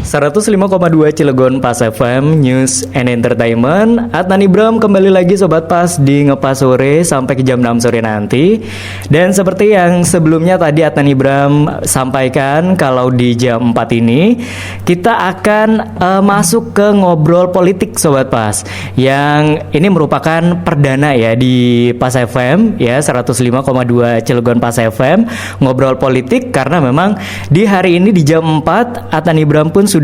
105,2 Cilegon Pas FM News and Entertainment. Adnan Ibram kembali lagi Sobat Pas di Ngepas Sore sampai ke jam 6 sore nanti. Dan seperti yang sebelumnya tadi Adnan Ibram sampaikan, kalau di jam 4 ini kita akan masuk ke ngobrol politik Sobat Pas, yang ini merupakan perdana ya di Pas FM ya, 105,2 Cilegon Pas FM ngobrol politik, karena memang di hari ini di jam 4 Adnan Ibram pun sudah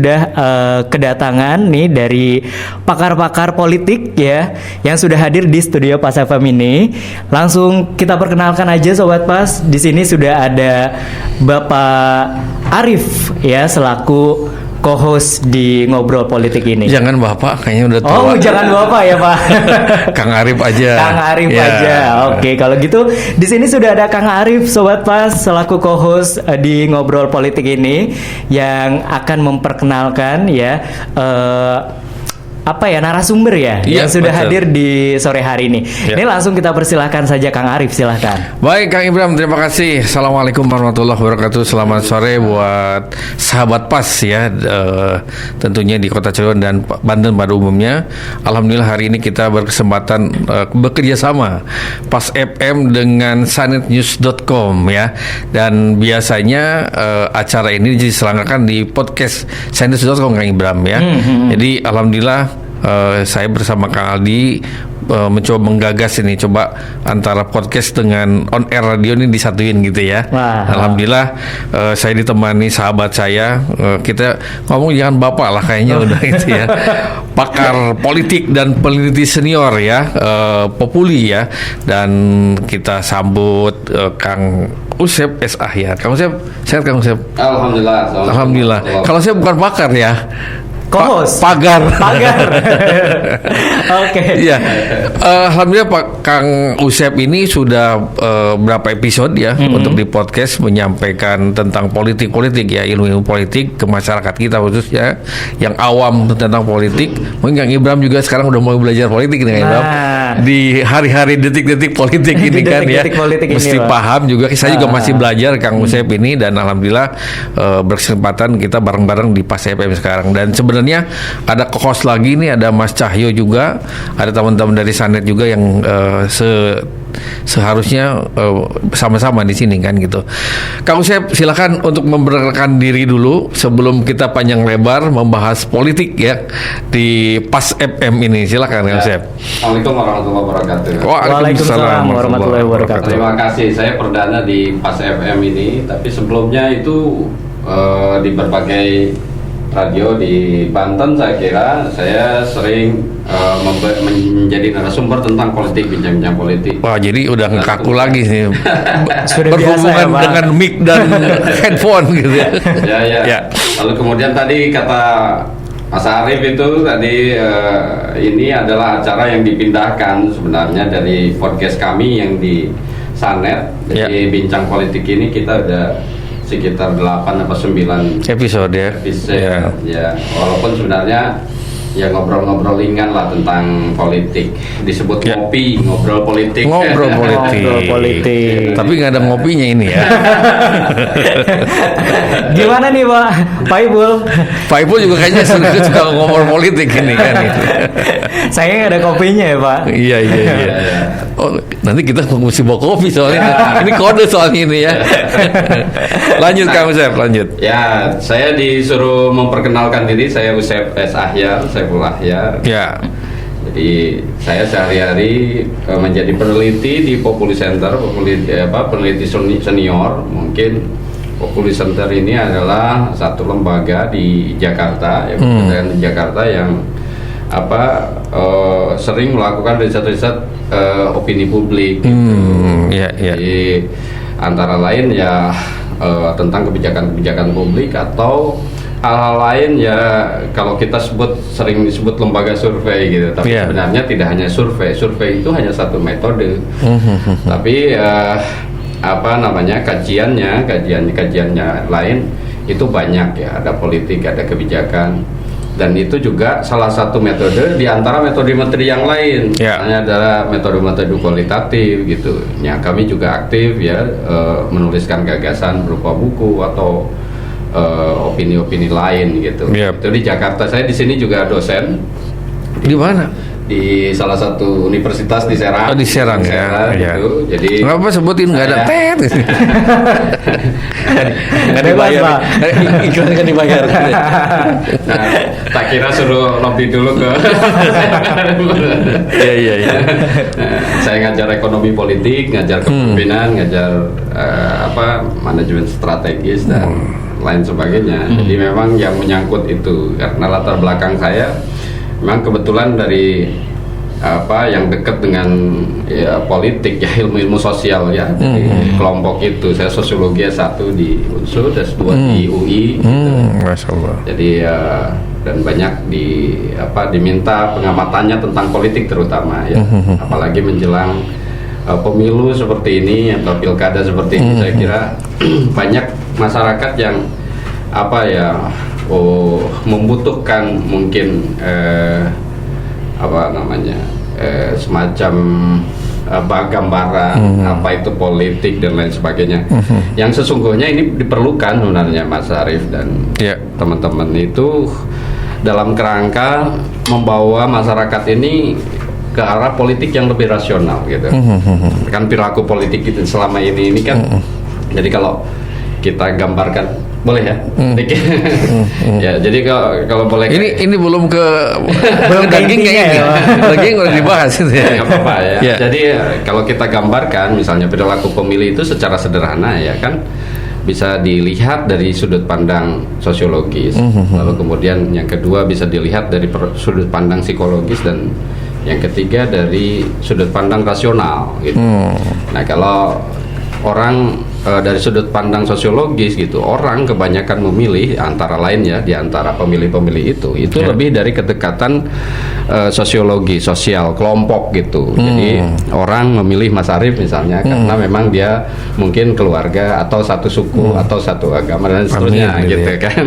kedatangan nih dari pakar-pakar politik ya yang sudah hadir di studio Pas FM ini. Langsung kita perkenalkan aja Sobat Pas. Di sini sudah ada Bapak Arif ya selaku co-host di ngobrol politik ini. Jangan Bapak, kayaknya udah tua. Oh, jangan Bapak ya Pak. Kang Arif aja. Kang Arif aja. Oke, kalau gitu di sini sudah ada Kang Arif Sobat Pas selaku co-host di ngobrol politik ini yang akan memperkenalkan ya narasumber ya yang sudah hadir di sore hari ini. Ini langsung kita persilahkan saja Kang Arif, silahkan. Baik Kang Ibram, terima kasih. Assalamualaikum warahmatullahi wabarakatuh. Selamat sore buat sahabat Pas ya, tentunya di Kota Cilegon dan Banten pada umumnya. Alhamdulillah hari ini kita berkesempatan bekerja sama Pas FM dengan sanetnews.com ya. Dan biasanya acara ini diselenggarakan di podcast sanetnews.com Kang Ibram ya. Jadi alhamdulillah saya bersama Kang Aldi mencoba menggagas ini, coba antara podcast dengan on air radio ini disatuin gitu ya. Alhamdulillah saya ditemani sahabat saya, kita ngomong jangan Bapak lah kayaknya udah gitu ya. Pakar politik dan peneliti senior ya, Populi ya. Dan kita sambut Kang Usep S. Ahyar. Kang Usep, sehat Kang Usep? Alhamdulillah. Alhamdulillah. Kalau saya bukan pakar ya, co-host. Pagar. Oke. Iya. Alhamdulillah Pak Kang Usep ini sudah berapa episode ya untuk di podcast menyampaikan tentang politik ya, ilmu politik ke masyarakat kita khususnya yang awam tentang politik. Mungkin Kang Ibram juga sekarang udah mau belajar politik nih Kang Ibram. Di hari-hari detik-detik politik ini kan ya. Mesti paham juga. Saya juga masih belajar Kang Usep ini, dan alhamdulillah berkesempatan kita bareng-bareng di Pas FM sekarang. Dan sebenarnya ada co-host lagi nih, ada Mas Cahyo juga, ada teman-teman dari Sanet juga yang seharusnya sama-sama di sini kan gitu. Kang Usep silakan untuk memperkenalkan diri dulu sebelum kita panjang lebar membahas politik ya di Pas FM ini. Silakan Kang Usep. Assalamualaikum warahmatullahi wabarakatuh. Waalaikumsalam warahmatullahi wabarakatuh. Terima kasih, saya perdana di Pas FM ini, tapi sebelumnya itu di berbagai radio di Banten saya kira saya sering menjadi narasumber tentang politik, bincang-bincang politik. Wah, jadi udah ngekaku lagi sih. Sudah berhubungan biasa, ya, dengan mic dan handphone gitu ya. Ya. Lalu kemudian tadi kata Mas Arif itu tadi ini adalah acara yang dipindahkan sebenarnya dari podcast kami yang di Sanet. Jadi bincang politik ini kita udah sekitar 8 atau 9 episode ya. Ya, walaupun sebenarnya ya ngobrol-ngobrol ringan lah tentang politik. Disebut ngopi, ngobrol politik. Ngobrol politik. Tapi nggak ada ngopinya ini ya. Gimana nih Pak Paibul? Paibul juga kayaknya suka ngobrol politik ini kan. Saya nggak ada kopinya ya Pak. Iya. Oh, nanti kita mesti bawa kopi soalnya. Ini kode soalnya ini ya. Lanjut Kang Usep, lanjut. Ya, saya disuruh memperkenalkan diri. Saya Usep S. Ahyar, Saiful Ahyar. Ya. Jadi saya sehari-hari menjadi peneliti di Populi Center, peneliti senior. Mungkin Populi Center ini adalah satu lembaga di Jakarta, di Jakarta yang sering melakukan riset-riset opini publik. Jadi antara lain ya tentang kebijakan-kebijakan publik atau hal-hal lain ya, kalau kita sering disebut lembaga survei gitu, tapi sebenarnya tidak hanya survei itu hanya satu metode. Tapi kajiannya lain itu banyak ya, ada politik, ada kebijakan, dan itu juga salah satu metode di antara metode-metode yang lain. Misalnya adalah metode-metode kualitatif gitu. Ya, kami juga aktif ya menuliskan gagasan berupa buku atau opini-opini lain gitu. Yep. Itu di Jakarta. Saya di sini juga dosen Di mana? di salah satu universitas di Serang. Oh, di Serang ya. Gitu. Jadi Nggak apa sebutin nggak ada tet. Nggak Bebas, dibayar. Pak. Iklan nggak dibayar. nah, tak kira suruh lobby dulu ke. Iya. Saya ngajar ekonomi politik, ngajar kepemimpinan, ngajar manajemen strategis dan lain sebagainya. Jadi memang yang menyangkut itu karena latar belakang saya memang kebetulan dari yang dekat dengan politik ya, ilmu sosial ya. Jadi kelompok itu saya sosiologi S1 di UNSUR, S2 di UI gitu. Masya Allah. Jadi dan banyak diminta pengamatannya tentang politik terutama ya. Apalagi menjelang pemilu seperti ini atau pilkada seperti ini, saya kira banyak masyarakat yang membutuhkan mungkin semacam gambaran apa itu politik dan lain sebagainya. Yang sesungguhnya ini diperlukan sebenarnya Mas Arief dan teman-teman itu dalam kerangka membawa masyarakat ini ke arah politik yang lebih rasional gitu. Kan perilaku politik itu selama ini kan jadi kalau kita gambarkan boleh ya? Ya, jadi kalau boleh ini belum ke dagingnya ya. Daging udah dibahas itu ya. Nggak apa-apa ya. Jadi kalau kita gambarkan misalnya perilaku pemilih itu secara sederhana ya kan bisa dilihat dari sudut pandang sosiologis. Lalu kemudian yang kedua bisa dilihat dari sudut pandang psikologis dan yang ketiga dari sudut pandang rasional gitu. Nah, kalau orang dari sudut pandang sosiologis gitu, orang kebanyakan memilih antara lain ya di antara pemilih-pemilih itu lebih dari kedekatan sosiologi, sosial kelompok gitu. Jadi orang memilih Mas Arief misalnya karena memang dia mungkin keluarga atau satu suku atau satu agama dan seterusnya gitu kan.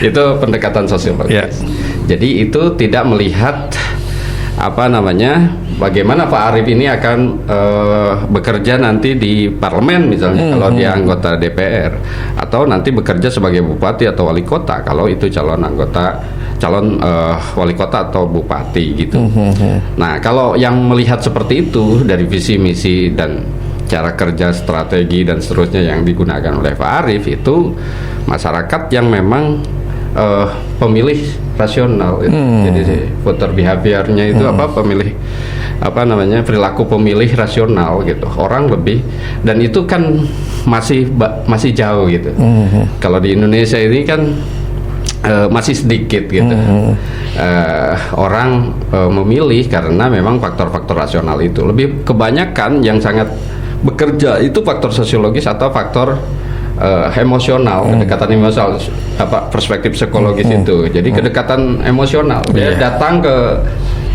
Itu pendekatan sosiologis. Jadi itu tidak melihat bagaimana Pak Arief ini akan bekerja nanti di parlemen misalnya kalau dia anggota DPR atau nanti bekerja sebagai bupati atau wali kota kalau itu calon wali kota atau bupati gitu. Nah, kalau yang melihat seperti itu dari visi misi dan cara kerja, strategi dan seterusnya yang digunakan oleh Pak Arief itu masyarakat yang memang pemilih rasional jadi voter behaviornya itu pemilih perilaku pemilih rasional gitu, orang lebih, dan itu kan masih jauh gitu. Kalau di Indonesia ini kan masih sedikit gitu orang memilih karena memang faktor-faktor rasional itu. Lebih kebanyakan yang sangat bekerja itu faktor sosiologis atau faktor emosional, kedekatan emosional, perspektif psikologis itu. Jadi kedekatan emosional, dia datang ke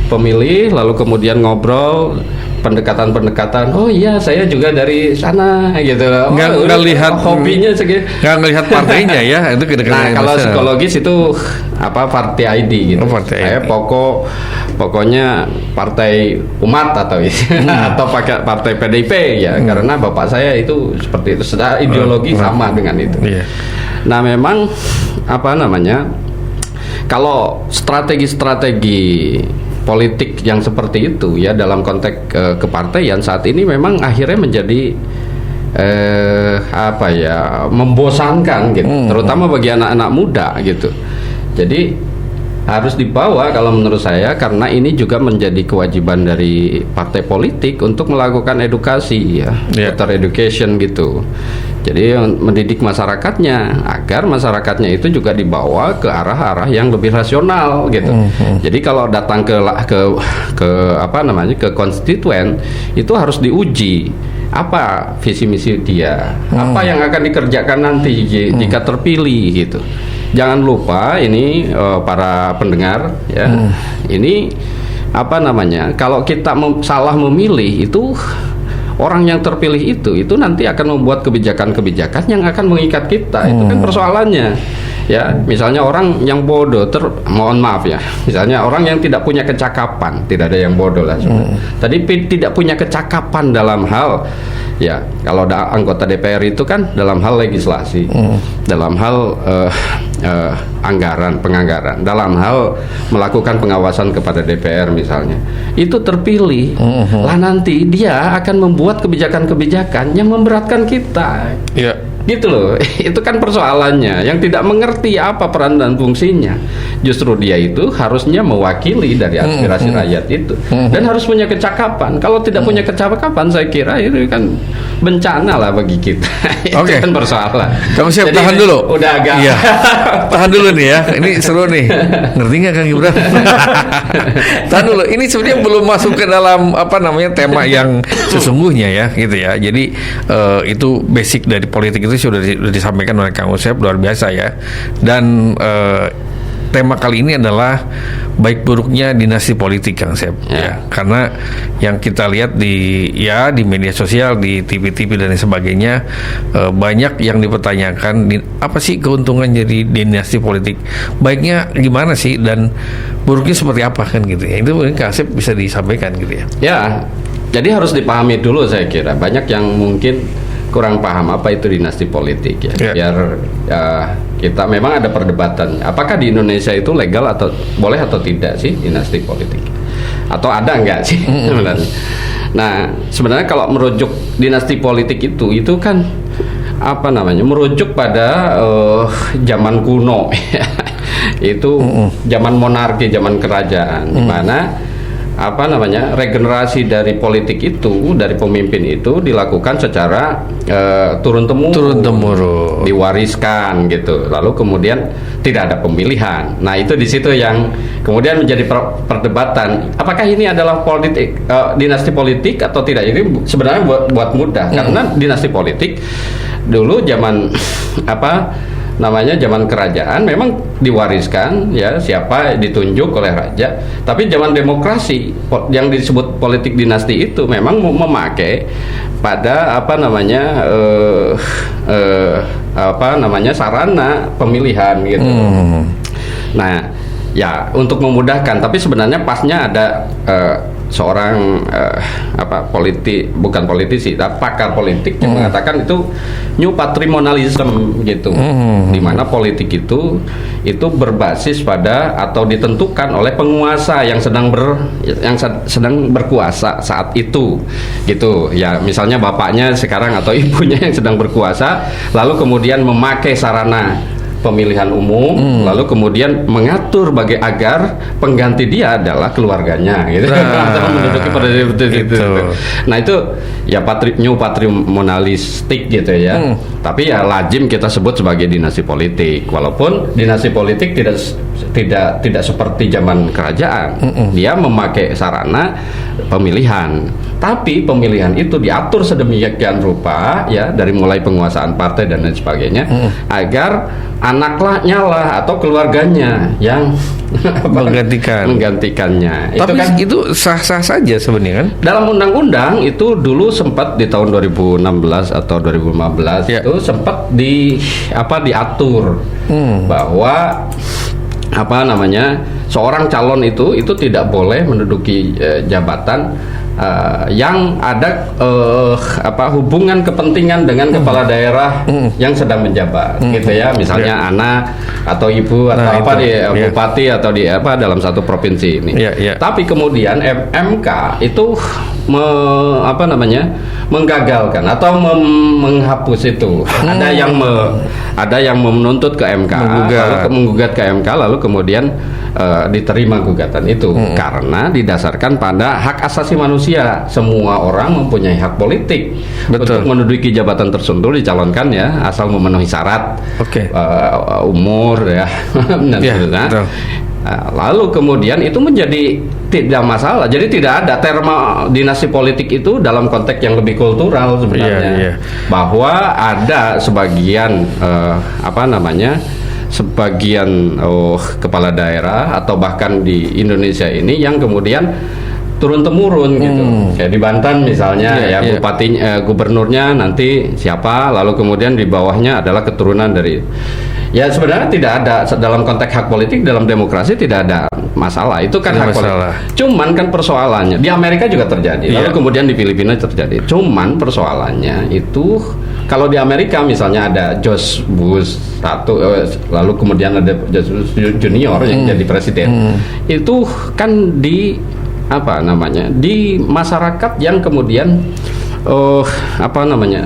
pemilih lalu kemudian ngobrol, pendekatan. Oh iya, saya juga dari sana gitu. Nggak lihat hobinya segitu. Nggak ngelihat partainya ya, itu kedekatan. Nah, kalau psikologis itu party ID gitu. Saya pokoknya partai umat atau atau pakai partai PDIP ya, karena bapak saya itu seperti itu, secara ideologi sama dengan itu. Nah, memang kalau strategi politik yang seperti itu ya dalam konteks kepartaian saat ini memang akhirnya menjadi membosankan gitu, terutama bagi anak-anak muda gitu. Jadi harus dibawa kalau menurut saya, karena ini juga menjadi kewajiban dari partai politik untuk melakukan edukasi ya, voter education gitu. Jadi mendidik masyarakatnya agar masyarakatnya itu juga dibawa ke arah-arah yang lebih rasional gitu. Jadi kalau datang ke konstituen itu harus diuji apa visi misi dia, apa yang akan dikerjakan nanti jika terpilih gitu. Jangan lupa ini para pendengar ya, ini kalau kita salah memilih itu, orang yang terpilih itu nanti akan membuat kebijakan-kebijakan yang akan mengikat kita. Itu kan persoalannya. Ya, misalnya orang yang bodoh, mohon maaf ya, misalnya orang yang tidak punya kecakapan, tidak ada yang bodoh lah sebenarnya. Tadi tidak punya kecakapan dalam hal, ya kalau ada anggota DPR itu kan dalam hal legislasi, dalam hal penganggaran, dalam hal melakukan pengawasan kepada DPR misalnya, itu terpilih, lah nanti dia akan membuat kebijakan-kebijakan yang memberatkan kita. Ya. Gitu loh, itu kan persoalannya. Yang tidak mengerti apa peran dan fungsinya. Justru dia itu harusnya mewakili dari aspirasi rakyat itu, dan harus punya kecakapan. Kalau tidak punya kecakapan, saya kira itu kan bencana lah bagi kita. Itu kan persoalan. Kamu siap? Jadi Tahan dulu. Udah agak. Iya. Tahan dulu nih ya. Ini seru nih. Ngerti nggak Kang Gibran? Tahan dulu. Ini sebenarnya belum masuk ke dalam tema yang sesungguhnya ya, gitu ya. Jadi itu basic dari politik itu sudah disampaikan oleh Kang Usep, luar biasa ya. Dan tema kali ini adalah baik buruknya dinasti politik, Kang Usep. Ya. Karena yang kita lihat di media sosial, di TV-TV dan sebagainya, banyak yang dipertanyakan apa sih keuntungan jadi dinasti politik? Baiknya gimana sih dan buruknya seperti apa kan gitu ya. Itu mungkin Kang Usep bisa disampaikan gitu ya. Ya. Jadi harus dipahami dulu, saya kira. Banyak yang mungkin kurang paham apa itu dinasti politik ya. Biar kita memang ada perdebatan. Apakah di Indonesia itu legal atau boleh atau tidak sih dinasti politik? Atau ada enggak sih sebenarnya? Nah, sebenarnya kalau merujuk dinasti politik itu kan merujuk pada zaman kuno. Itu zaman monarki, zaman kerajaan, di mana regenerasi dari politik itu, dari pemimpin itu dilakukan secara turun temurun, diwariskan gitu. Lalu kemudian tidak ada pemilihan. Nah, itu di situ yang kemudian menjadi perdebatan. Apakah ini adalah dinasti politik atau tidak? Ini sebenarnya buat mudah, karena dinasti politik dulu zaman zaman kerajaan memang diwariskan ya, siapa ditunjuk oleh raja. Tapi zaman demokrasi yang disebut politik dinasti itu memang memakai pada sarana pemilihan gitu. Nah, ya untuk memudahkan, tapi sebenarnya pasnya ada seorang bukan politisi, tapi pakar politik yang mengatakan itu new patrimonialism gitu, di mana politik itu berbasis pada atau ditentukan oleh penguasa yang sedang berkuasa saat itu gitu ya. Misalnya bapaknya sekarang atau ibunya yang sedang berkuasa, lalu kemudian memakai sarana pemilihan umum, lalu kemudian mengatur agar pengganti dia adalah keluarganya gitu. Menduduki pada itu. Nah, itu ya new patrimonialistik gitu ya. Tapi ya lazim kita sebut sebagai dinasti politik, walaupun dinasti politik tidak seperti zaman kerajaan. Dia memakai sarana pemilihan, tapi pemilihan itu diatur sedemikian rupa ya, dari mulai penguasaan partai dan lain sebagainya, agar anaknya lah atau keluarganya yang menggantikannya. Tapi itu sah-sah saja sebenarnya kan? Dalam undang-undang itu dulu sempat di tahun 2016 atau 2015 itu sempat diatur bahwa seorang calon itu tidak boleh menduduki jabatan yang ada hubungan kepentingan dengan kepala daerah yang sedang menjabat gitu ya, misalnya anak atau ibu atau bupati atau dalam satu provinsi ini. Tapi kemudian MK itu menggagalkan atau menghapus itu. Ada yang menuntut ke MK, menggugat ke MK, lalu kemudian diterima gugatan itu karena didasarkan pada hak asasi manusia. Semua orang mempunyai hak politik. Untuk menduduki jabatan tertentu dicalonkan ya, asal memenuhi syarat umur ya. Lalu kemudian itu menjadi tidak masalah. Jadi tidak ada terma dinasti politik itu dalam konteks yang lebih kultural sebenarnya. Bahwa ada sebagian sebagian kepala daerah atau bahkan di Indonesia ini yang kemudian turun temurun gitu. Kayak di Banten misalnya bupati gubernurnya nanti siapa, lalu kemudian di bawahnya adalah keturunan dari. Ya sebenarnya tidak ada dalam konteks hak politik, dalam demokrasi tidak ada masalah. Itu kan hak politik. Cuman kan persoalannya di Amerika juga terjadi. Lalu kemudian di Filipina terjadi. Cuman persoalannya itu kalau di Amerika misalnya ada George Bush satu, lalu kemudian ada George Bush Junior yang jadi presiden. Itu kan di di masyarakat yang kemudian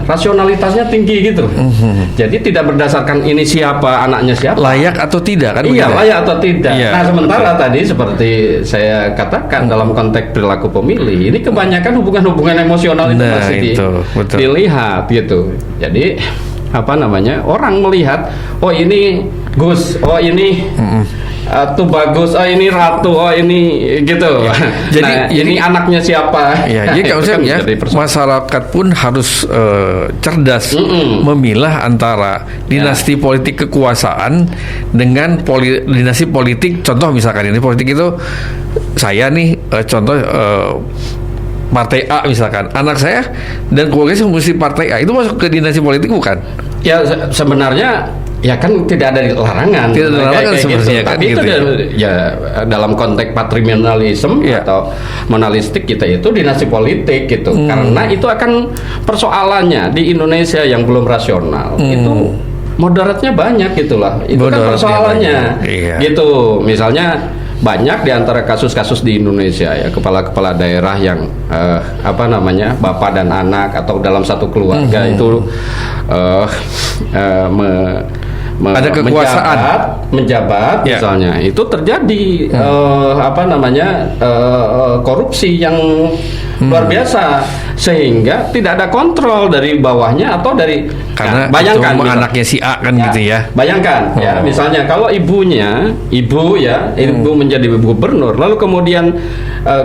rasionalitasnya tinggi gitu. Jadi tidak berdasarkan ini siapa, anaknya siapa, layak atau tidak kan? Iya, layak atau tidak. Nah, sementara tadi seperti saya katakan dalam konteks perilaku pemilih, ini kebanyakan hubungan-hubungan emosional itu masih dilihat gitu. Jadi orang melihat, oh ini Gus, oh ini tuh bagus, oh ini ratu, oh ini gitu. Jadi ini anaknya siapa? Ya, jadi kalau saya masyarakat pun harus cerdas memilah antara dinasti politik kekuasaan dengan dinasti politik. Contoh misalkan ini politik itu saya nih contoh Partai A misalkan, anak saya dan keluarga saya mesti Partai A, itu masuk ke dinasti politik bukan? Ya sebenarnya ya kan tidak ada larangan. Tidak ada larangan sebenarnya gitu. Tapi itu ya dalam konteks patrimonialisme atau monalistik kita itu dinasti politik gitu. Karena itu akan persoalannya di Indonesia yang belum rasional itu moderatnya banyak gitulah. Itu kan persoalannya. Gitu. Misalnya banyak di antara kasus-kasus di Indonesia ya kepala-kepala daerah yang bapak dan anak atau dalam satu keluarga itu ada kekuasaan menjabat misalnya itu terjadi korupsi yang luar biasa sehingga tidak ada kontrol dari bawahnya atau dari bayangkan anaknya si A kan gitu ya. Bayangkan ya misalnya kalau ibu menjadi gubernur lalu kemudian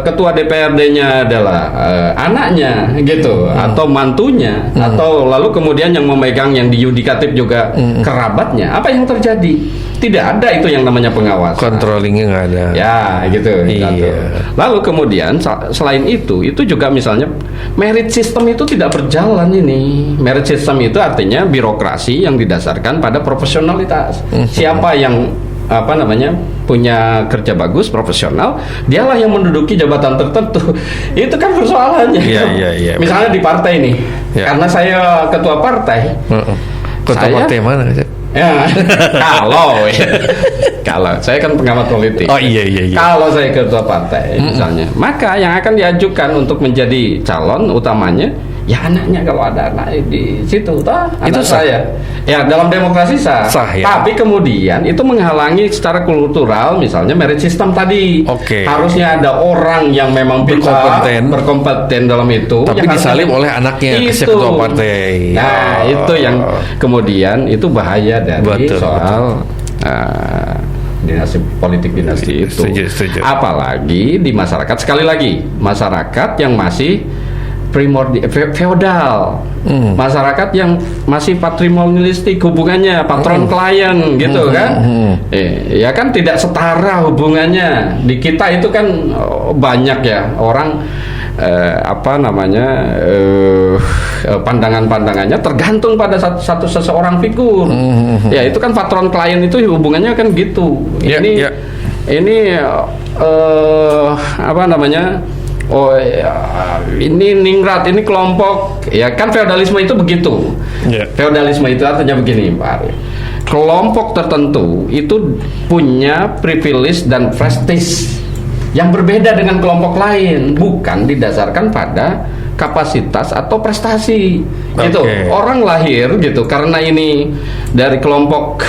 ketua DPRD-nya adalah anaknya gitu atau mantunya atau lalu kemudian yang memegang yang di yudikatif juga kerabatnya, apa yang terjadi? Tidak ada itu yang namanya pengawasan. Controllingnya nggak ada. Ya gitu. Lalu kemudian selain itu juga misalnya merit system itu tidak berjalan ini. Merit system itu artinya birokrasi yang didasarkan pada profesionalitas. Siapa yang punya kerja bagus, profesional, dialah yang menduduki jabatan tertentu. Itu kan persoalannya. Misalnya di partai nih, karena saya ketua partai. Partai mana? Ya, kalau saya kan pengamat politik. Oh iya. Kalau saya ketua partai misalnya, maka yang akan diajukan untuk menjadi calon utamanya ya anaknya, kalau ada anak di situ, itu saya. Ya dalam demokrasi sah ya. Tapi kemudian itu menghalangi secara kultural, misalnya merit system tadi. Harusnya ada orang yang memang berkompeten dalam itu. Tapi disalib oleh anaknya ketua partai. Nah itu yang kemudian itu bahaya dari soal dinasti politik dinasti itu. Setuju. Apalagi di masyarakat, sekali lagi masyarakat yang masih feodal, masyarakat yang masih patrimonialistik hubungannya, patron klien gitu kan, ya kan tidak setara hubungannya. Di kita itu kan banyak ya orang pandangan-pandangannya tergantung pada seseorang figur. Ya itu kan patron klien itu hubungannya kan gitu. Ini ningrat, ini kelompok, ya kan feodalisme itu begitu. Feodalisme itu artinya begini, Pak. Kelompok tertentu itu punya privilege dan prestis yang berbeda dengan kelompok lain, bukan didasarkan pada kapasitas atau prestasi. Gitu. Orang lahir gitu karena ini dari kelompok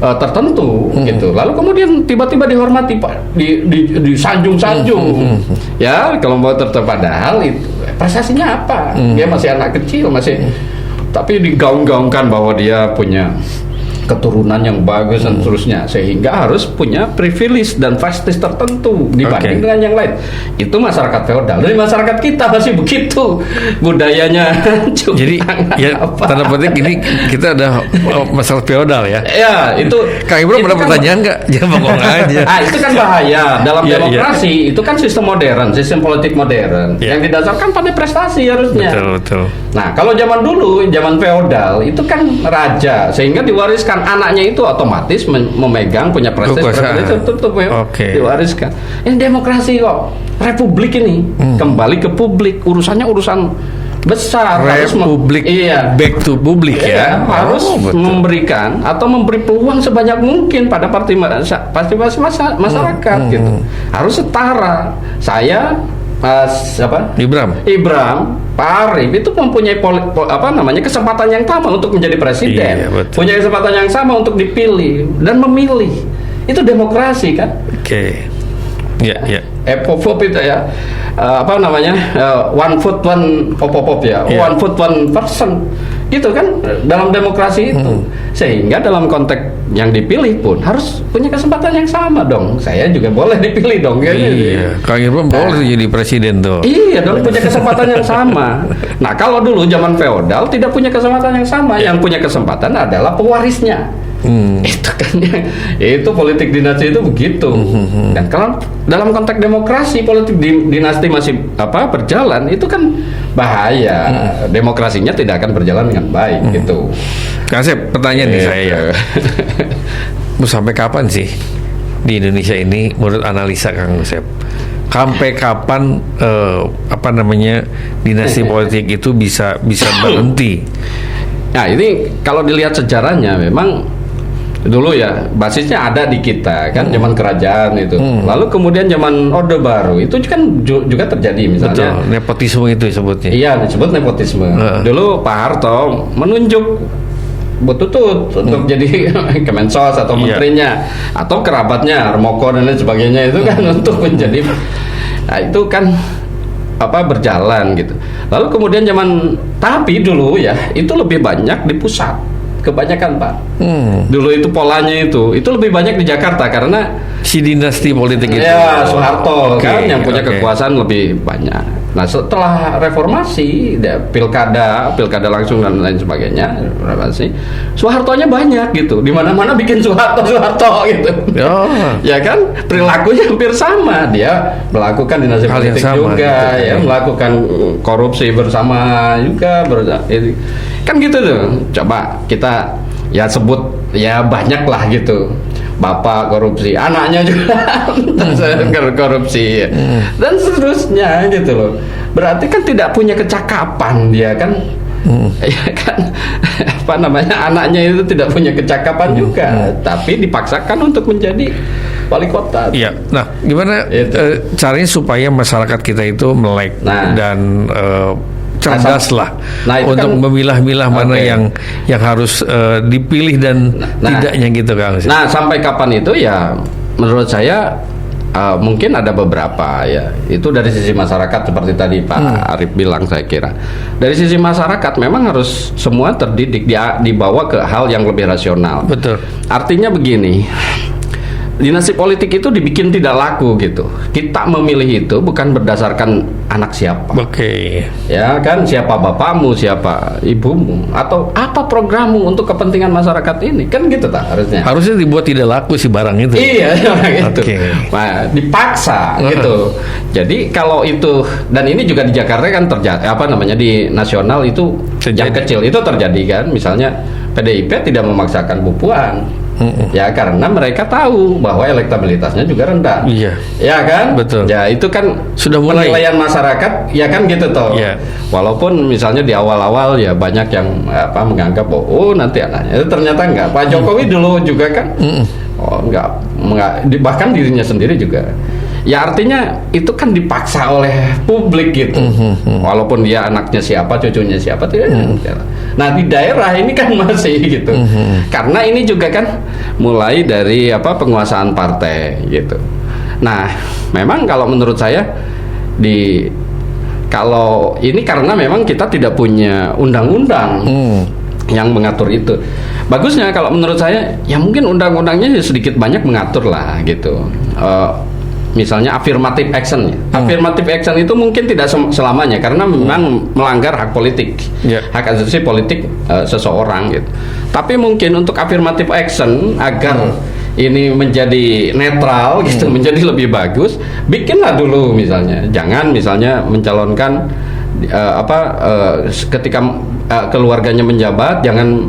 tertentu gitu, lalu kemudian tiba-tiba dihormati, Pak, disanjung-sanjung. Ya kelompok tertentu, padahal itu prestasinya apa? Dia masih anak kecil, tapi digaung-gaungkan bahwa dia punya keturunan yang bagus dan seterusnya, sehingga harus punya privilege dan prestis tertentu dibanding dengan yang lain. Itu masyarakat feodal. Dari masyarakat kita masih begitu budayanya. Jadi ya tanda petik ini kita ada masalah feodal ya. Ya itu. Kang Ibram ada pertanyaan nggak? Jangan bengong aja. Itu kan bahaya dalam Iya, demokrasi. Itu kan sistem modern, sistem politik modern yang didasarkan pada prestasi harusnya. Betul. Nah, kalau zaman dulu, zaman feodal itu kan raja, sehingga diwariskan anaknya itu otomatis memegang punya prestasi tertutup diwariskan. Ini demokrasi kok, republik ini kembali ke publik, urusannya urusan besar, republik, back to publik ya. Harus memberikan atau memberi peluang sebanyak mungkin pada partisipasi masyarakat gitu. Harus setara. Saya Ibram, Pak Arif itu mempunyai kesempatan yang sama untuk menjadi presiden, punya kesempatan yang sama untuk dipilih dan memilih. Itu demokrasi kan? Epopop itu ya, one foot one opopop ya, one foot one person, gitu kan dalam demokrasi itu. Sehingga dalam konteks yang dipilih pun harus punya kesempatan yang sama dong. Saya juga boleh dipilih dong. Kang Irfan boleh jadi presiden tuh. Iya dong, punya kesempatan yang sama. Nah kalau dulu zaman feodal tidak punya kesempatan yang sama, yang punya kesempatan adalah pewarisnya. Itu kan itu politik dinasti itu begitu. Dan kalau dalam konteks demokrasi politik dinasti masih berjalan, itu kan bahaya. Demokrasinya tidak akan berjalan dengan baik gitu. Kang Asep, pertanyaan nih saya. Sampai kapan sih di Indonesia ini menurut analisa Kang Asep? Sampai kapan dinasti politik itu bisa berhenti? Nah, ini kalau dilihat sejarahnya memang dulu ya basisnya ada di kita kan, zaman kerajaan itu. Lalu kemudian zaman Orde Baru itu kan juga terjadi misalnya. Betul, nepotisme itu disebutnya. Iya, disebut nepotisme. Dulu Pak Harto menunjuk Bututut untuk jadi Kemensos atau menterinya atau kerabatnya Harmoko dan lain sebagainya itu kan untuk menjadi. Nah, itu kan berjalan gitu. Lalu kemudian tapi dulu ya itu lebih banyak di pusat. Kebanyakan Pak. Dulu itu polanya itu lebih banyak di Jakarta karena si dinasti politik itu. Ya, Soeharto kan yang punya kekuasaan lebih banyak. Nah, setelah reformasi, pilkada langsung dan lain sebagainya, reformasi, Soehartonya banyak gitu. Di mana-mana bikin Soeharto gitu. Ya kan, perilakunya hampir sama. Dia melakukan dinasti politik juga, gitu, melakukan korupsi bersama juga, kan gitu tuh. Coba kita sebut banyak lah gitu. Bapak korupsi, anaknya juga korupsi, dan seterusnya gitu loh. Berarti kan tidak punya kecakapan dia kan, ya kan, anaknya itu tidak punya kecakapan juga, tapi dipaksakan untuk menjadi wali kota. Iya. Nah, gimana caranya supaya masyarakat kita itu melek dan cerdas lah untuk kan, memilah-milah mana yang harus dipilih dan tidaknya gitu Kang. Nah, sampai kapan itu ya menurut saya mungkin ada beberapa ya. Itu dari sisi masyarakat seperti tadi Pak Arif bilang, saya kira. Dari sisi masyarakat memang harus semua terdidik, dibawa ke hal yang lebih rasional. Betul. Artinya begini, dinasti politik itu dibikin tidak laku gitu. Kita memilih itu bukan berdasarkan anak siapa. Ya kan, siapa bapakmu, siapa ibumu, atau apa programmu untuk kepentingan masyarakat ini. Kan gitu tak harusnya. Harusnya dibuat tidak laku si barang itu. Iya, gitu. Nah, dipaksa gitu. Jadi kalau itu, dan ini juga di Jakarta kan terjadi, di nasional itu yang kecil itu terjadi kan. Misalnya PDIP tidak memaksakan Bu Puan. Ya karena mereka tahu bahwa elektabilitasnya juga rendah. Iya. Ya kan? Betul. Ya itu kan sudah mulai penilaian masyarakat, ya kan gitu toh. Iya. Walaupun misalnya di awal-awal ya banyak yang menganggap nanti anaknya. Ternyata enggak. Pak Jokowi dulu juga kan. Enggak, bahkan dirinya sendiri juga. Ya artinya itu kan dipaksa oleh publik gitu. Walaupun dia anaknya siapa, cucunya siapa tidak. Nah di daerah ini kan masih gitu. Karena ini juga kan mulai dari penguasaan partai gitu. Nah memang kalau menurut saya kalau ini karena memang kita tidak punya undang-undang. yang mengatur itu. Bagusnya kalau menurut saya ya mungkin undang-undangnya sedikit banyak mengatur lah gitu. Misalnya affirmative action. Affirmative action itu mungkin tidak selamanya karena memang melanggar hak politik, hak asasi politik seseorang gitu. Tapi mungkin untuk affirmative action agar ini menjadi netral gitu, menjadi lebih bagus, bikinlah dulu misalnya. Jangan misalnya mencalonkan ketika keluarganya menjabat, jangan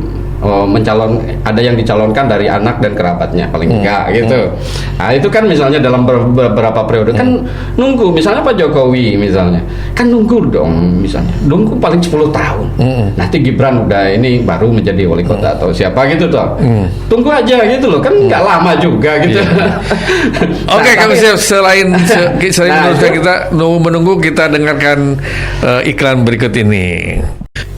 ada yang dicalonkan dari anak dan kerabatnya paling enggak gitu. Nah itu kan misalnya dalam beberapa periode kan nunggu, misalnya Pak Jokowi misalnya kan nunggu dong, misalnya nunggu paling 10 tahun. Nanti Gibran udah ini baru menjadi wali kota atau siapa gitu tuh. Tunggu aja gitu loh, kan nggak lama juga gitu. Oke, Kang Usep, selain meneruskan kita menunggu, kita dengarkan iklan berikut ini.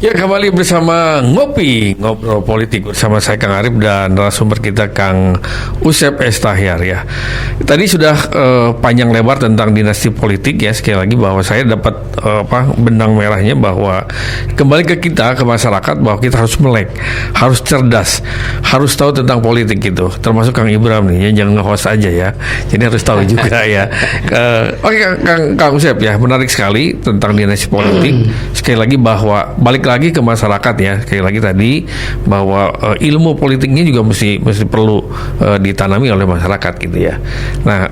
Ya, kembali bersama Ngobrol Politik bersama saya Kang Arif dan narasumber kita Kang Usep S. Tahyar ya. Tadi sudah panjang lebar tentang dinasti politik ya. Sekali lagi bahwa saya dapat benang merahnya bahwa kembali ke kita, ke masyarakat, bahwa kita harus melek, harus cerdas, harus tahu tentang politik gitu. Termasuk Kang Ibram nih, ya, jangan nge-host aja ya. Jadi harus tahu juga ya. Oke, Kang Usep ya, menarik sekali tentang dinasti politik. Sekali lagi bahwa balik lagi ke masyarakat ya, sekali lagi tadi bahwa ilmu politiknya juga mesti perlu ditanami oleh masyarakat gitu ya. Nah,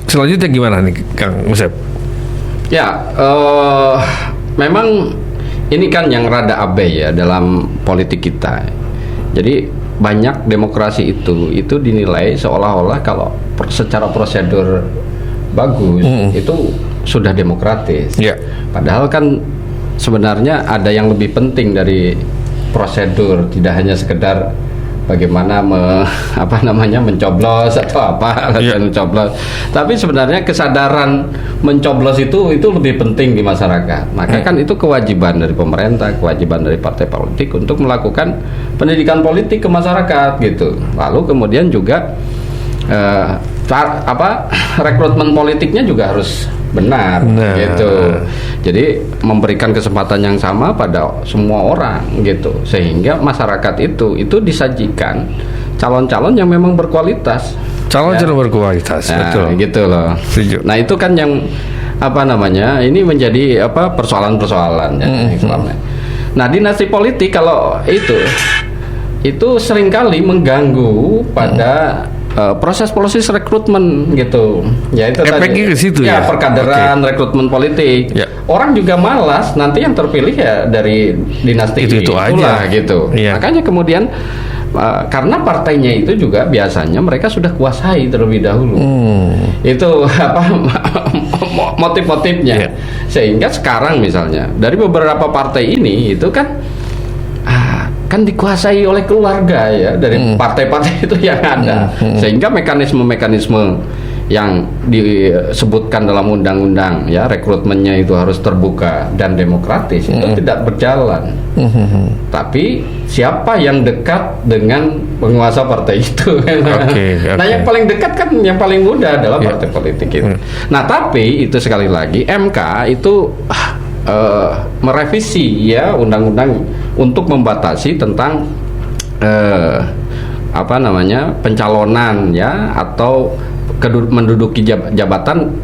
selanjutnya gimana nih Kang Usep? Ya, memang ini kan yang rada abai ya dalam politik kita. Jadi banyak demokrasi itu dinilai seolah-olah kalau secara prosedur bagus itu sudah demokratis. Padahal kan sebenarnya ada yang lebih penting dari prosedur, tidak hanya sekedar bagaimana mencoblos atau mencoblos, tapi sebenarnya kesadaran mencoblos itu lebih penting di masyarakat. Maka kan itu kewajiban dari pemerintah, kewajiban dari partai politik untuk melakukan pendidikan politik ke masyarakat gitu. Lalu kemudian juga rekrutmen politiknya juga harus benar gitu. Jadi memberikan kesempatan yang sama pada semua orang gitu, sehingga masyarakat itu disajikan calon-calon yang memang berkualitas. Calon-calon berkualitas, betul. Gitu loh. Setuju. Nah itu kan yang ini menjadi persoalan-persoalan ya, Islamnya. Nah dinasti politik kalau itu seringkali mengganggu pada proses rekrutmen gitu. Ya itu efeknya ke situ ya. Perkaderan, rekrutmen politik. Orang juga malas nanti yang terpilih ya dari dinasti itu aja gitu. Makanya kemudian karena partainya itu juga biasanya mereka sudah kuasai terlebih dahulu. Itu motif-motifnya. Sehingga sekarang misalnya dari beberapa partai ini itu kan dikuasai oleh keluarga ya dari partai-partai itu yang ada, sehingga mekanisme-mekanisme yang disebutkan dalam undang-undang ya rekrutmennya itu harus terbuka dan demokratis itu tidak berjalan. Tapi siapa yang dekat dengan penguasa partai itu? Nah yang paling dekat kan yang paling mudah adalah partai politik itu. Nah tapi itu sekali lagi MK itu merevisi ya undang-undang untuk membatasi tentang pencalonan ya atau menduduki jabatan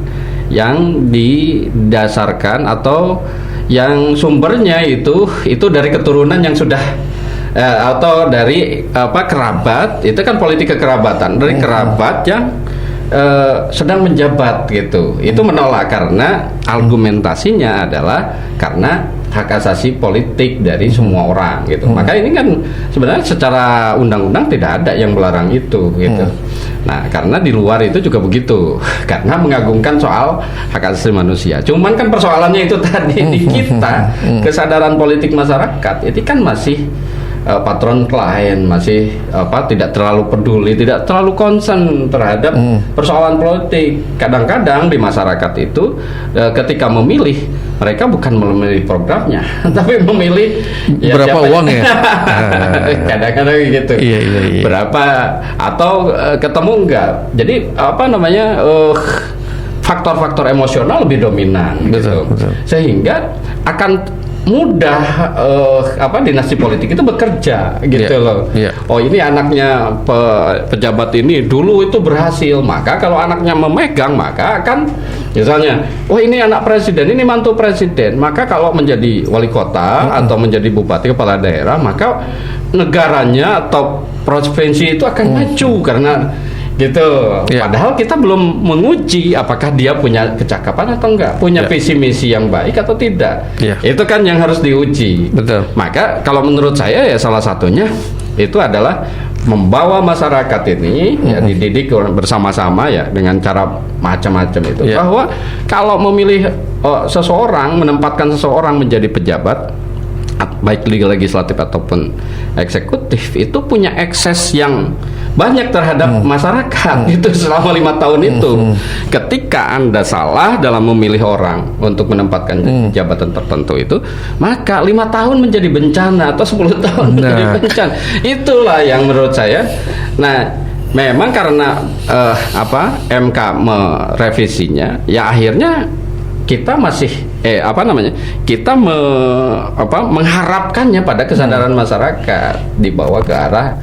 yang didasarkan atau yang sumbernya itu dari keturunan yang sudah atau dari kerabat, itu kan politik kekerabatan dari kerabat yang sedang menjabat gitu. Itu menolak karena argumentasinya adalah karena hak asasi politik dari semua orang gitu. Maka ini kan sebenarnya secara undang-undang tidak ada yang melarang itu gitu. Nah, karena di luar itu juga begitu. Karena mengagungkan soal hak asasi manusia. Cuman kan persoalannya itu tadi di kita kesadaran politik masyarakat itu kan masih patron klien, masih tidak terlalu peduli, tidak terlalu concern terhadap persoalan politik. Kadang-kadang di masyarakat itu ketika memilih, mereka bukan memilih programnya, tapi memilih berapa uang ya. Kadang-kadang gitu. Iya. Berapa atau ketemu enggak. Jadi faktor-faktor emosional lebih dominan gitu. Sehingga akan mudah dinasti politik itu bekerja gitu loh. Oh, ini anaknya pejabat ini dulu itu berhasil, maka kalau anaknya memegang maka akan misalnya, oh ini anak presiden, ini mantu presiden, maka kalau menjadi wali kota atau menjadi bupati kepala daerah, maka negaranya atau provinsi itu akan maju karena gitu. Padahal kita belum menguji apakah dia punya kecakapan atau enggak, punya visi misi yang baik atau tidak. Itu kan yang harus diuji. Betul. Maka kalau menurut saya ya salah satunya itu adalah membawa masyarakat ini ya dididik bersama-sama ya dengan cara macam-macam itu. Bahwa kalau memilih seseorang, menempatkan seseorang menjadi pejabat baik legislatif ataupun eksekutif, itu punya akses yang banyak terhadap masyarakat itu selama 5 tahun itu. Ketika Anda salah dalam memilih orang untuk menempatkan jabatan tertentu itu, maka 5 tahun menjadi bencana atau 10 tahun menjadi bencana. Itulah yang menurut saya. Nah, memang karena MK merevisinya, ya akhirnya kita masih kita mengharapkannya pada kesadaran masyarakat dibawa ke arah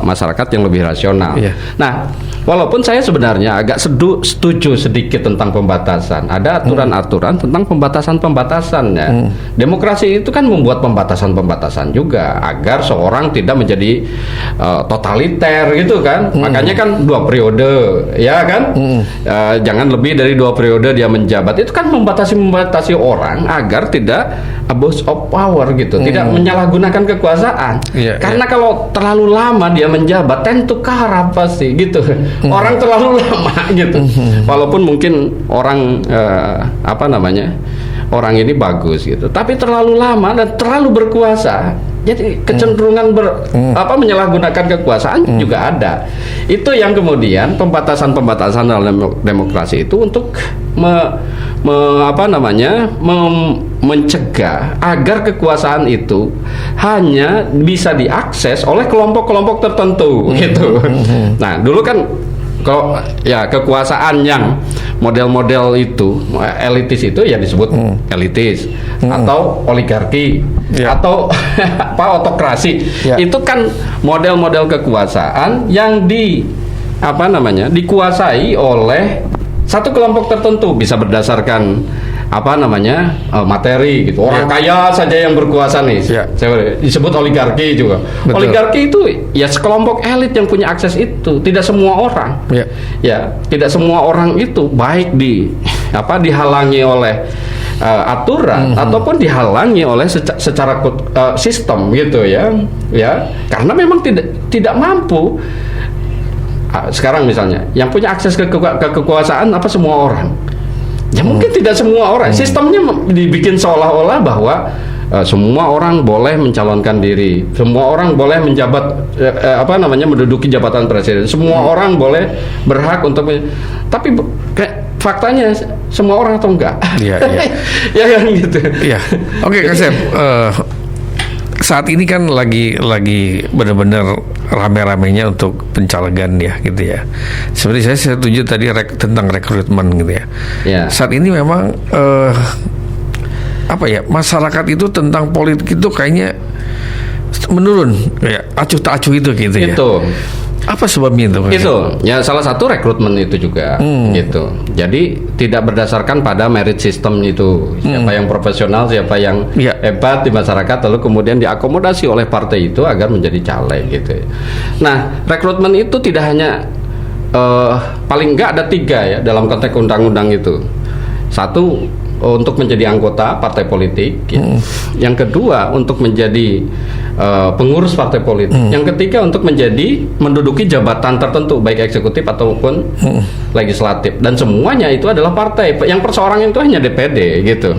masyarakat yang lebih rasional. Nah, walaupun saya sebenarnya agak setuju sedikit tentang pembatasan, ada aturan-aturan tentang pembatasan-pembatasannya. Demokrasi itu kan membuat pembatasan-pembatasan juga agar seorang tidak menjadi totaliter gitu kan. Makanya kan 2 periode, ya kan? Jangan lebih dari 2 periode dia menjabat. Itu kan membatasi orang agar tidak abuse of power gitu, tidak menyalahgunakan kekuasaan. Karena kalau terlalu lama dia menjabat, tentu karam pasti gitu. Orang terlalu lama gitu. Walaupun mungkin orang orang ini bagus gitu, tapi terlalu lama dan terlalu berkuasa, jadi kecenderungan menyalahgunakan kekuasaan juga ada. Itu yang kemudian pembatasan-pembatasan dalam demokrasi itu untuk mencegah agar kekuasaan itu hanya bisa diakses oleh kelompok-kelompok tertentu gitu. Nah, dulu kan kalau ya kekuasaan yang model-model itu elitis itu ya disebut elitis atau oligarki atau autokrasi. Itu kan model-model kekuasaan yang dikuasai oleh satu kelompok tertentu, bisa berdasarkan materi gitu. Orang kaya saja yang berkuasa nih. Disebut oligarki juga. Betul. Oligarki itu ya sekelompok elit yang punya akses itu. Tidak semua orang. Tidak semua orang itu baik dihalangi oleh aturan ataupun dihalangi oleh secara sistem gitu ya. Karena memang tidak mampu. Sekarang misalnya yang punya akses ke kekuasaan semua orang. Ya mungkin tidak semua orang. Sistemnya dibikin seolah-olah bahwa semua orang boleh mencalonkan diri, semua orang boleh menjabat menduduki jabatan presiden, semua orang boleh berhak untuk tapi faktanya semua orang atau enggak? Ya kan gitu. Oke, Kak Sep. Saat ini kan lagi benar-benar rame-ramenya untuk pencalegan ya gitu ya. Seperti saya setuju tadi tentang rekrutmen gitu ya. Saat ini memang masyarakat itu tentang politik itu kayaknya menurun ya, acuh tak acuh itu gitu ya. Apa sebabnya itu? Ya salah satu rekrutmen itu juga gitu. Jadi tidak berdasarkan pada merit system itu, siapa yang profesional, siapa yang hebat di masyarakat, lalu kemudian diakomodasi oleh partai itu agar menjadi caleg gitu. Nah, rekrutmen itu tidak hanya paling enggak ada 3 ya dalam konteks undang-undang itu. Satu, untuk menjadi anggota partai politik, yang kedua untuk menjadi pengurus partai politik, yang ketiga untuk menduduki jabatan tertentu baik eksekutif ataupun legislatif, dan semuanya itu adalah partai. Yang perseorangan itu hanya DPD gitu.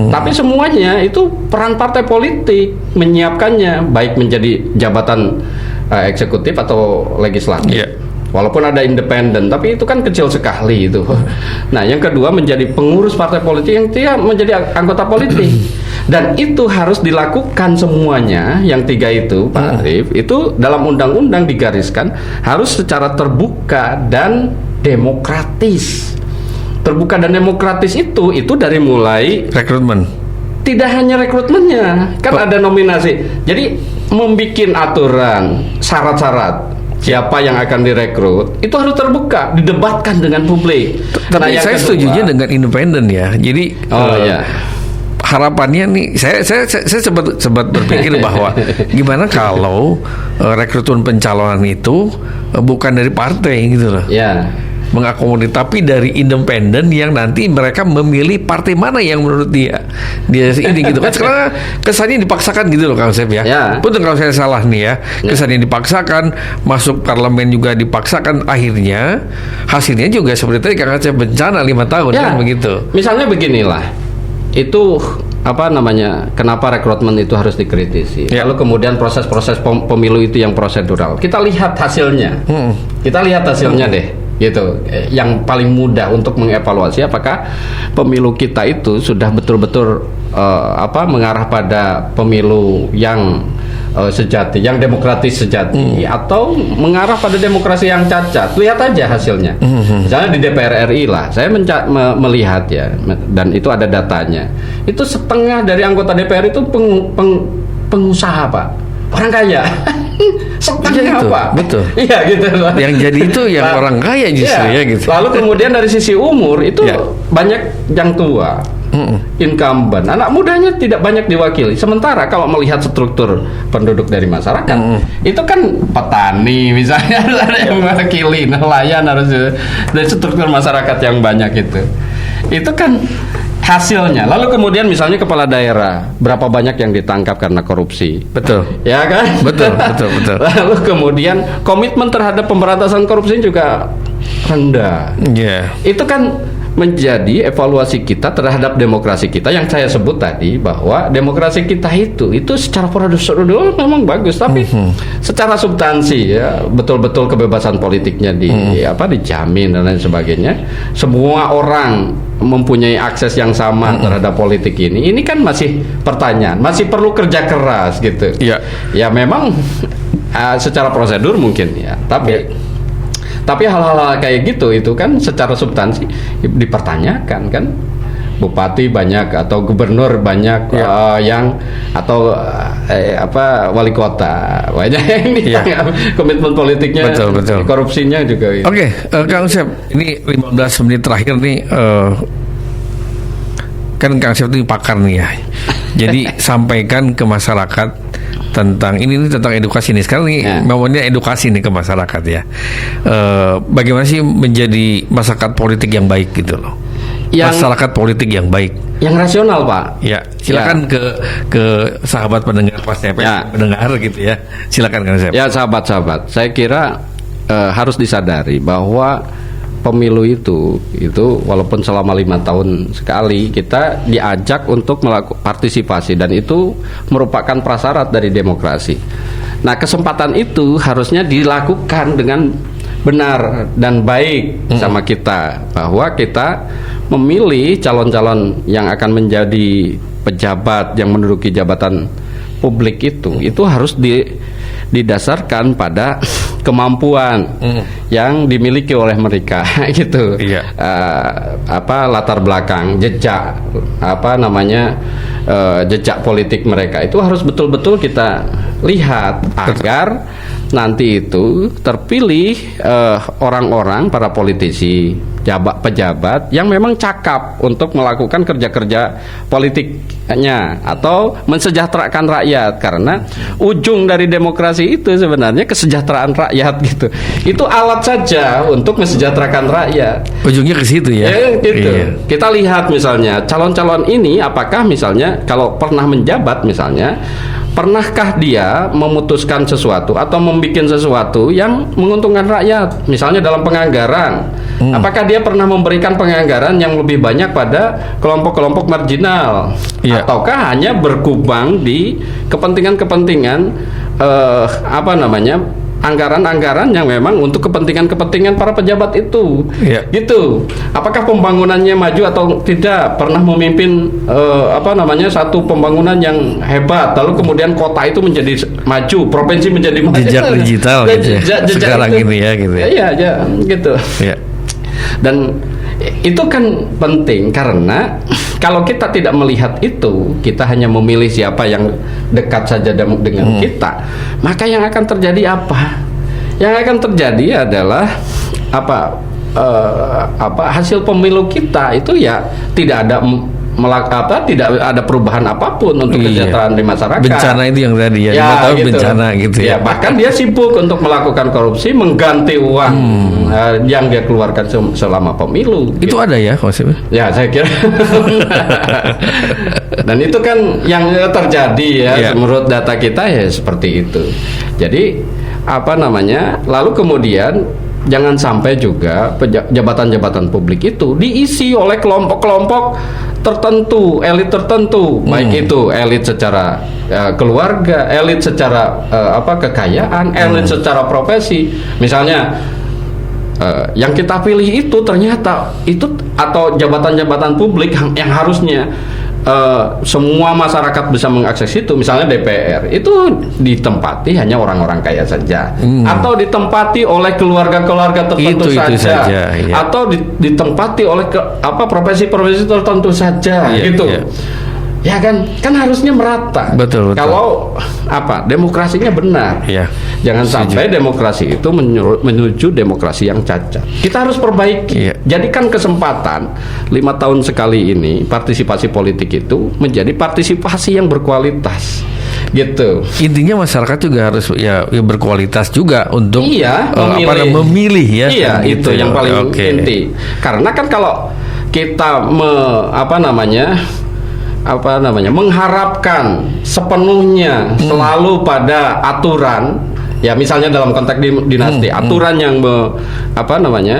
Tapi semuanya itu peran partai politik menyiapkannya baik menjadi jabatan eksekutif atau legislatif. Walaupun ada independen, tapi itu kan kecil sekali itu. Nah, yang kedua menjadi pengurus partai politik, yang ketiga menjadi anggota politik. Dan itu harus dilakukan semuanya, yang 3 itu, Pak Arif, itu dalam undang-undang digariskan harus secara terbuka dan demokratis. Terbuka dan demokratis itu dari mulai rekrutmen. tidak hanya rekrutmennya, kan ada nominasi. Jadi membikin aturan, syarat-syarat siapa yang akan direkrut itu harus terbuka, didebatkan dengan publik. Tapi saya setujunya dengan independen ya. Jadi harapannya nih, saya sempat berpikir bahwa gimana kalau rekrutmen pencalonan itu bukan dari partai gitu loh. Ya. Mengakomodir, tapi dari independen yang nanti mereka memilih partai mana yang menurut dia ini gitu kan. Sekarang kesannya dipaksakan gitu loh Kang Asep ya. Betul kalau saya salah nih ya. Kesannya dipaksakan, masuk parlemen juga dipaksakan, akhirnya hasilnya juga seperti tadi Kang Asep, bencana 5 tahun kan begitu. Misalnya beginilah, itu apa namanya, kenapa rekrutmen itu harus dikritisi. Lalu kemudian proses-proses pemilu itu yang prosedural. Kita lihat hasilnya. Kita lihat hasilnya deh. Gitu, yang paling mudah untuk mengevaluasi apakah pemilu kita itu sudah betul-betul mengarah pada pemilu yang sejati, yang demokratis sejati, atau mengarah pada demokrasi yang cacat. Lihat aja hasilnya. Misalnya di DPR RI lah, saya melihat ya, dan itu ada datanya. Itu setengah dari anggota DPR itu pengusaha, Pak, orang kaya. Setengah itu, apa? Betul. Iya gitu. Yang jadi itu yang orang kaya justru ya gitu. Lalu kemudian dari sisi umur itu banyak yang tua, incumbent, anak mudanya tidak banyak diwakili. Sementara kalau melihat struktur penduduk dari masyarakat, itu kan petani misalnya harus ada yang mewakili, nelayan harus, dari struktur masyarakat yang banyak itu kan hasilnya. Lalu kemudian misalnya kepala daerah, berapa banyak yang ditangkap karena korupsi? Betul. Ya kan? Betul. Lalu kemudian komitmen terhadap pemberantasan korupsi juga rendah. Itu kan menjadi evaluasi kita terhadap demokrasi kita yang saya sebut tadi, bahwa demokrasi kita itu secara prosedural memang bagus, tapi secara substansi ya, betul-betul kebebasan politiknya dijamin dan lain sebagainya. Semua orang mempunyai akses yang sama terhadap politik ini kan masih pertanyaan, masih perlu kerja keras gitu. Ya memang secara prosedur mungkin ya, tapi hal-hal kayak gitu itu kan secara substansi dipertanyakan kan. Bupati banyak atau gubernur banyak yang atau wali kota banyak yang ditangkap, komitmen politiknya, betul. korupsinya juga. Oke, Kang Asep, ini 15 menit terakhir nih, kan Kang Asep ini pakar nih ya. Jadi sampaikan ke masyarakat tentang ini tentang edukasi nih. Sekarang nih momennya edukasi nih ke masyarakat ya. Bagaimana sih menjadi masyarakat politik yang baik gitu loh. Masyarakat politik yang baik, yang rasional, Pak. Ya, silakan ke sahabat pendengar Pas TPS pendengar gitu ya. Silakan Kang Asep. Ya, sahabat-sahabat, saya kira harus disadari bahwa pemilu itu walaupun selama 5 tahun sekali kita diajak untuk melakukan partisipasi, dan itu merupakan prasyarat dari demokrasi. Nah, kesempatan itu harusnya dilakukan dengan benar dan baik sama kita, bahwa kita memilih calon-calon yang akan menjadi pejabat yang menduduki jabatan publik itu harus didasarkan pada kemampuan yang dimiliki oleh mereka gitu. Latar belakang, jejak jejak politik mereka itu harus betul-betul kita lihat agar nanti itu terpilih orang-orang, para politisi, pejabat yang memang cakap untuk melakukan kerja-kerja politiknya atau mensejahterakan rakyat, karena ujung dari demokrasi itu sebenarnya kesejahteraan rakyat gitu. Itu alat saja untuk mensejahterakan rakyat. Ujungnya ke situ ya. Kita lihat misalnya calon-calon ini, apakah misalnya kalau pernah menjabat misalnya, pernahkah dia memutuskan sesuatu atau membuat sesuatu yang menguntungkan rakyat? Misalnya dalam penganggaran, apakah dia pernah memberikan penganggaran yang lebih banyak pada kelompok-kelompok marginal, ataukah hanya berkubang di kepentingan-kepentingan anggaran-anggaran yang memang untuk kepentingan-kepentingan para pejabat itu, gitu. Apakah pembangunannya maju atau tidak? Pernah memimpin satu pembangunan yang hebat, lalu kemudian kota itu menjadi maju, provinsi menjadi maju. Jejak digital gitu ya. Sekarang itu. ini ya gitu. Iya, gitu. Dan itu kan penting, karena kalau kita tidak melihat itu, kita hanya memilih siapa yang dekat saja dengan kita, maka yang akan terjadi apa? Yang akan terjadi adalah hasil pemilu kita itu ya tidak ada tidak ada perubahan apapun untuk kesejahteraan di masyarakat. Bencana itu yang tadi ya, 5 tahun gitu. Bencana gitu ya. Bahkan dia sibuk untuk melakukan korupsi, mengganti uang yang dia keluarkan selama pemilu. Itu gitu. Ada ya konsepnya? Ya, saya kira. Dan itu kan yang terjadi ya, menurut data kita ya seperti itu. Jadi lalu kemudian jangan sampai juga jabatan-jabatan publik itu diisi oleh kelompok-kelompok tertentu, elit tertentu, baik itu elit secara keluarga, elit secara kekayaan, elit secara profesi. Misalnya yang kita pilih itu ternyata itu, atau jabatan-jabatan publik yang harusnya semua masyarakat bisa mengakses itu, misalnya DPR itu ditempati hanya orang-orang kaya saja, atau ditempati oleh keluarga-keluarga tertentu saja, ya. Atau ditempati oleh profesi-profesi tertentu saja, gitu. Ya kan harusnya merata. Betul. Kalau demokrasinya benar. Ya. Jangan sampai demokrasi itu menuju demokrasi yang cacat. Kita harus perbaiki. Ya. Jadikan kesempatan 5 tahun sekali ini partisipasi politik itu menjadi partisipasi yang berkualitas. Gitu. Intinya masyarakat juga harus ya berkualitas juga untuk memilih ya. Iya, itu yang paling inti. Karena kan kalau kita mengharapkan sepenuhnya selalu pada aturan, ya misalnya dalam konteks dinasti, aturan yang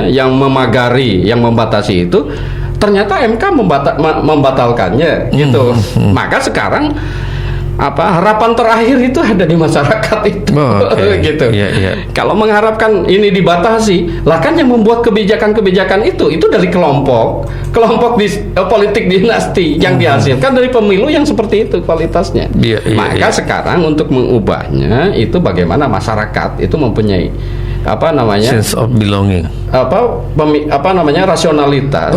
yang memagari, yang membatasi itu, ternyata MK membatalkannya, gitu. Maka sekarang harapan terakhir itu ada di masyarakat itu, gitu. Kalau mengharapkan ini dibatasi, lah kan yang membuat kebijakan-kebijakan itu dari kelompok politik dinasti yang dihasilkan dari pemilu yang seperti itu kualitasnya. Maka sekarang untuk mengubahnya itu bagaimana masyarakat itu mempunyai sense of belonging, rasionalitas,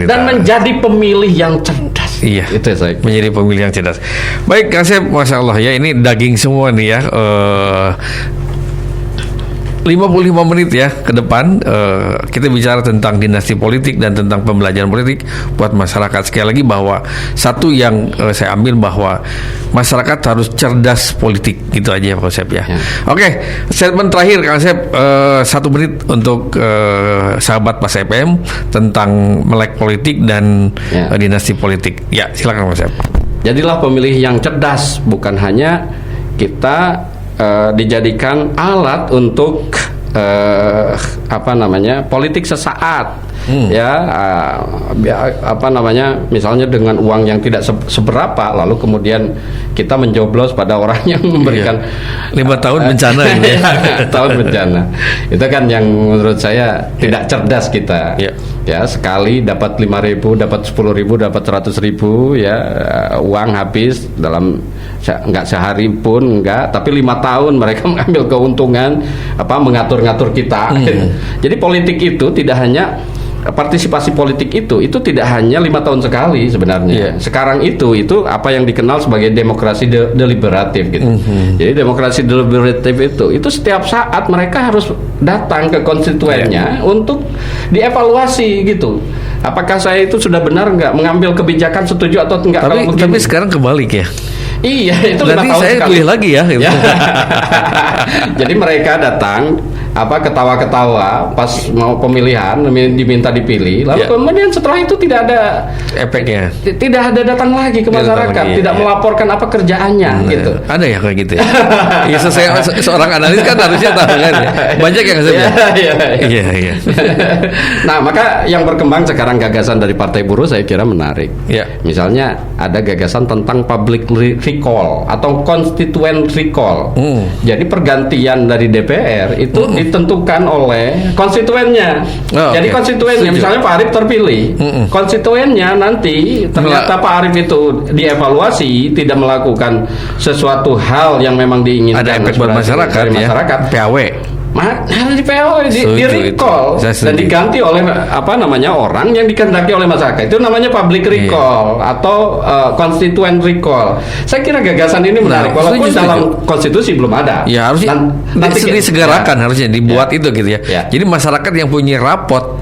dan menjadi pemilih yang cerdas. Iya, itu saya menjadi pemilih yang cerdas. Baik, Kang Asep, Masya Allah ya, ini daging semua nih ya. 55 menit ya ke depan kita bicara tentang dinasti politik dan tentang pembelajaran politik buat masyarakat. Sekali lagi bahwa satu yang saya ambil bahwa masyarakat harus cerdas politik, gitu aja konsep ya. Oke, statement terakhir Kang Asep, 1 menit untuk sahabat Pas FM tentang melek politik dan dinasti politik. Ya, silakan Kang Asep. Jadilah pemilih yang cerdas, bukan hanya kita dijadikan alat untuk politik sesaat, misalnya dengan uang yang tidak seberapa, lalu kemudian kita mencoblos pada orang yang memberikan 5 tahun bencana gitu ya. Tahun bencana itu kan yang menurut saya tidak cerdas kita. Ya, sekali dapat 5.000, dapat 10.000, dapat 100.000 ya, uang habis dalam enggak sehari pun enggak, tapi 5 tahun mereka mengambil keuntungan mengatur-ngatur kita. Jadi politik itu tidak hanya partisipasi politik itu tidak hanya 5 tahun sekali sebenarnya. Sekarang itu apa yang dikenal sebagai demokrasi deliberatif gitu. Jadi demokrasi deliberatif itu setiap saat mereka harus datang ke konstituennya untuk dievaluasi gitu. Apakah saya itu sudah benar nggak mengambil kebijakan, setuju atau enggak? Tapi sekarang kebalik ya. Iya, itu 5 nanti tahun saya sekali. pilih lagi ya. Gitu. Jadi mereka datang ketawa-ketawa pas mau pemilihan, diminta dipilih, lalu kemudian setelah itu tidak ada efeknya, tidak ada datang lagi ke masyarakat, tidak melaporkan apa kerjaannya, gitu. Ada ya kayak gitu ya. Iya, seorang analis kan harusnya tahu kan ya. Banyak yang Iya. Nah, maka yang berkembang sekarang gagasan dari Partai Buruh saya kira menarik. Misalnya ada gagasan tentang public recall atau constituent recall. Jadi pergantian dari DPR itu ditentukan oleh konstituennya. Jadi konstituennya, misalnya Pak Arief terpilih, konstituennya nanti ternyata Pak Arief itu dievaluasi tidak melakukan sesuatu hal yang memang diinginkan. Ada efek buat masyarakat, masyarakat. PAW. harus di PO, di recall Saya dan setuju. diganti oleh orang yang dikehendaki oleh masyarakat. Itu namanya public recall atau constituent recall. Saya kira gagasan ini menarik, walaupun setuju. dalam konstitusi belum ada. Ya harusnya nanti disegerakan, harusnya dibuat Ya. itu gitu ya. Ya. Jadi masyarakat yang punya rapot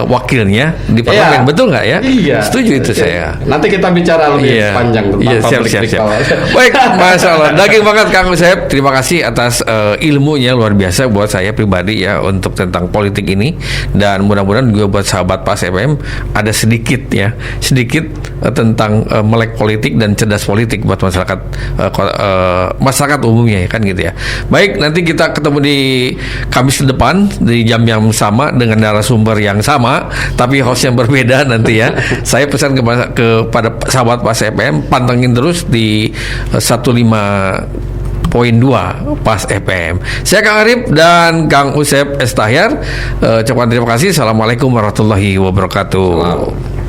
wakilnya di parlemen, betul nggak ya? Iya. Setuju itu saya. Nanti kita bicara lebih Iya. panjang tentang Iya, siap, public siap. recall. Baik, Masya Allah. Daging banget Kang Usep. Terima kasih atas ilmunya luar biasa buat saya pribadi ya untuk tentang politik ini, dan mudah-mudahan juga buat sahabat Pas FM ada sedikit tentang melek politik dan cerdas politik buat masyarakat masyarakat umumnya ya kan gitu ya. Baik, nanti kita ketemu di Kamis depan di jam yang sama dengan narasumber yang sama tapi host yang berbeda nanti ya. Saya pesan kepada sahabat Pas FM, pantengin terus di 15.2 Pas FM. Saya Kang Arif dan Kang Usep Estahyar. Ucapkan terima kasih. Assalamualaikum warahmatullahi wabarakatuh. Salam.